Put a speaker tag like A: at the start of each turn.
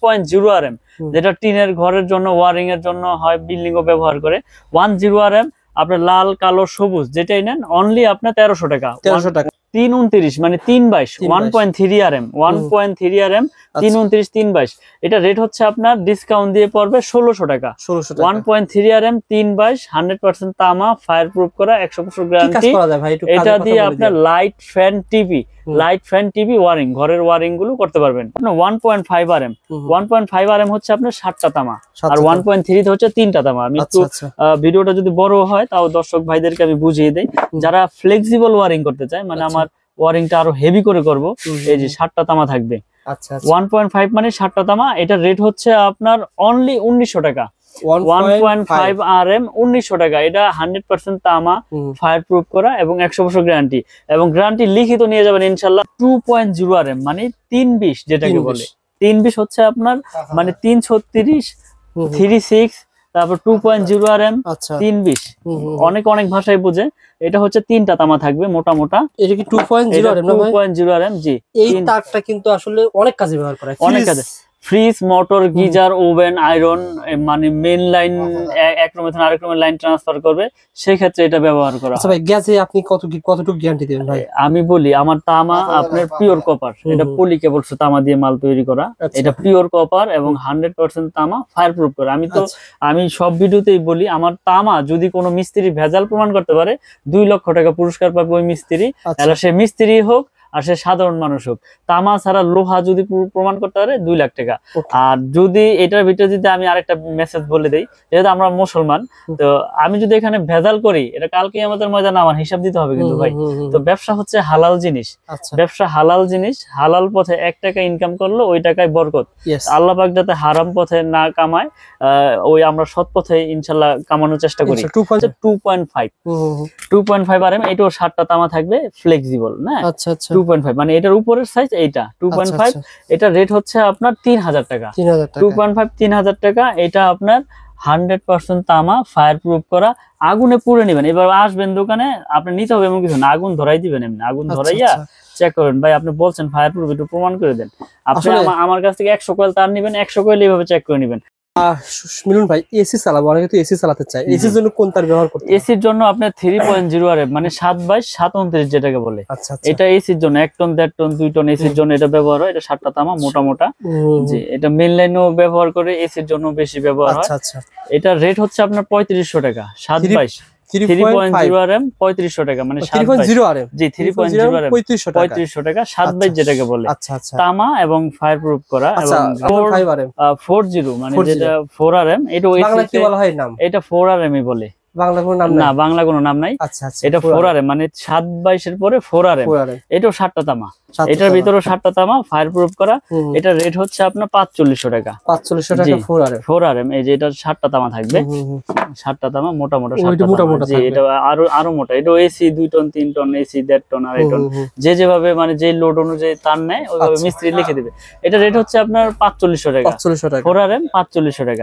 A: 1.0 RM, যেটা টিনের ঘরের জন্য, ওয়ারিং এর জন্য হয়, বিল্ডিং ও ব্যবহার করে। 10 RM আপনার লাল কালো সবুজ যেটাই নেন অনলি আপনার 1300 টাকা। 329 মানে 322, 1.3 RM, 1.3 RM 329 322। এটা রেট হচ্ছে আপনার ডিসকাউন্ট দিয়ে পড়বে 1600 টাকা। 1.3 RM 322, 100% তামা, ফায়ার প্রুফ করা, 100% গ্যারান্টি। এটা দিয়ে আপনার লাইট ফ্যান টিভি ওয়ারিং, ঘরের ওয়ারিং গুলো করতে পারবেন। আপনার 1.5 RM, 1.5 RM হচ্ছে আপনার 7টা তামা, আর 1.3 হচ্ছে 3টা তামা। আমি একটু ভিডিওটা যদি বড় হয় তাও দর্শক ভাইদেরকে আমি বুঝিয়ে দেই। যারা ফ্লেক্সিবল ওয়ারিং করতে চায়, মানে আমার ওয়ারিংটা আরো হেভি করে করব, এই যে 7টা তামা থাকবে। 1.5 মানে 7টা তামা। এটা রেট হচ্ছে আপনার অনলি 1900 টাকা। 1.5 RM 1900 টাকা। এটা 100% তামা, ফায়ার প্রুফ করা এবং 100% গ্যারান্টি, এবং গ্যারান্টি লিখিত নিয়ে যাবেন ইনশাআল্লাহ। 2.0 RM মানে 320, যেটাকে বলে 320 হচ্ছে আপনার মানে 336, 36, তারপর 2.0 RM 320। অনেক ভাষায় বুঝে। এটা হচ্ছে 3টা তামা থাকবে মোটা মোটা।
B: এটা কি 2.0 RM না ভাই?
A: 2.0 RM, জি।
B: এই তারটা কিন্তু আসলে অনেক কাজে ব্যবহার করা হয়,
A: অনেক কাজে। Fridge, motor, geyser, oven, iron, মানে মেইন লাইন এক রুম থেকে আরেক রুমে লাইন ট্রান্সফার করবে, সেই ক্ষেত্রে এটা ব্যবহার করা হয়।
B: আচ্ছা ভাই, গ্যাসে আপনি কতটুকু গ্যারান্টি দেবেন ভাই?
A: আমি বলি, আমার তামা আপনার পিওর কপার, এটা পলি কেবলস তামা দিয়ে মাল তৈরি করা। এটা পিওর কপার এবং 100% তামা, ফায়ার প্রুফ করা। আমি সব ভিডিওতেই বলি, আমার তামা যদি কোনো মিস্ত্রি ভেজাল প্রমাণ করতে পারে 2 লক্ষ টাকা পুরস্কার পাবে ওই মিস্ত্রি। তাহলে সে মিস্ত্রি হোক আর সে সাধারণ মানুষ হোক, তামা ছাড়া লোহা যদি প্রমাণ করতে পারে 2 লাখ টাকা। আর যদি এটার ভিতরে যদি আমি আরেকটা মেসেজ বলে দেই, যেহেতু আমরা মুসলমান, তো আমি যদি এখানে ভেজাল করি, এটা কালকে আমাদের ময়দানে আমার হিসাব দিতে হবে কিন্তু ভাই। তো ব্যবসা হচ্ছে হালাল জিনিস, ব্যবসা হালাল জিনিস। হালাল পথে 1 টাকা ইনকাম করলে ওই টাকায় বরকত। আল্লাহ পাক যাতে হারাম পথে না কামায়, ওই আমরা সৎ পথে ইনশাআল্লাহ কামানোর চেষ্টা করি। 2.5 RM, এটাও 7টা তামা থাকবে, ফ্লেক্সিবল না। 2.5 মানে এটার উপরের সাইজ এইটা 2.5। এটা রেট হচ্ছে আপনার 3000 টাকা। 2.5 3000 টাকা। এটা আপনার 100% তামা, ফায়ার প্রুফ করা। আগুনে পুড়ে নেবেন। এবার আসবেন দোকানে, আপনি নিতে হবে এমন কিছু না, আগুন ধরাই দিবেন। এমনি আগুন ধরাইয়া চেক করেন, ভাই আপনি বলছেন ফায়ার প্রুফ, একটু প্রমাণ করে দেন। আপনি আমার কাছ থেকে 100 কয়েল তার নিবেন, 100 কয়েল এইভাবে চেক করে নেবেন।
B: মিলন ভাই, এসি চালাবো, অনেকে তো এসি চালাতে চায়, এসির জন্য কোন তার ব্যবহার করতে?
A: এসির জন্য আপনার 3.0 RM মানে 722 729 যেটাকে বলে। এটা এসির জন্য 1 টন 1.5 টন 2 টন এসির জন্য এটা ব্যবহার হয়। এটা 7টা তামা মোটা মোটা, জি। এটা মেইন লাইনও ব্যবহার করে, এসির জন্য বেশি ব্যবহার হয়। এটা রেট হচ্ছে আপনার 3500 টাকা। 722 3.0 RM 3500 টাকা মানে 3.0 RM, জি 3.0 RM 3500 টাকা। 722 যেটাকে বলে, তামা এবং ফায়ার প্রুফ করা। এবং 40 মানে যেটা 4 RM, এটা
B: বাংলা কি বলা হয় নাম?
A: এটা 4 RM ই বলে,
B: বাংলা কোনো নাম
A: না, বাংলা কোনো নাম নাই। এটা 4 RM মানে 722 এর পরে 4 RM। এটাও 7টা তামা, এটার ভিতরে 7টা তামা, ফায়ার প্রুফ করা। এটা রেট হচ্ছে আপনার 4500 টাকা।
B: 4500 টাকা
A: 4 RM। এই যে এটা 7টা তামা থাকবে, 7টা তামা মোটা মোটা, জি। এটা আরো মোটা। এটা AC 2 ton 3 ton, AC 1.5 ton 2.5 ton, যেভাবে মানে যে লোড অনুযায়ী তার নেয় ওইভাবে মিস্ত্রি লিখে দিবে। এটা রেট হচ্ছে আপনার 4500 টাকা। 4 RM 4500 টাকা।